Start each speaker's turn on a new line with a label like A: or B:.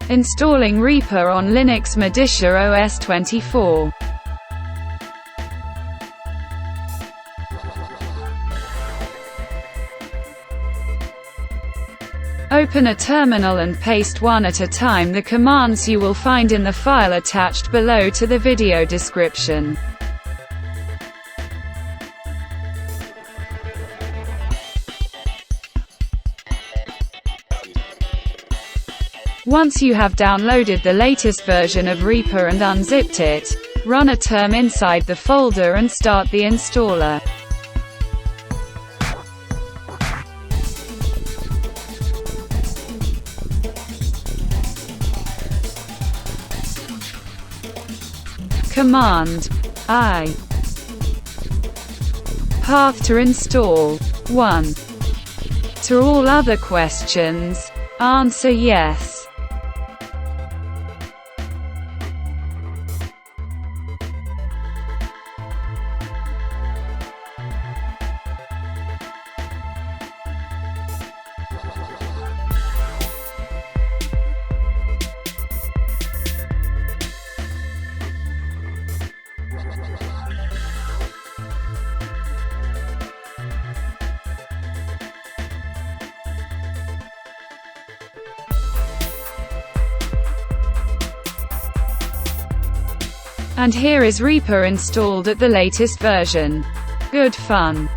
A: Installing Reaper on Linux MODICIA OS 24. Open a terminal and paste one at a time the commands you will find in the file attached below to the video description. Once you have downloaded the latest version of Reaper and unzipped it, run a term inside the folder and start the installer. Command I. Path to install 1. To all other questions, answer yes. And here is Reaper installed at the latest version. Good fun!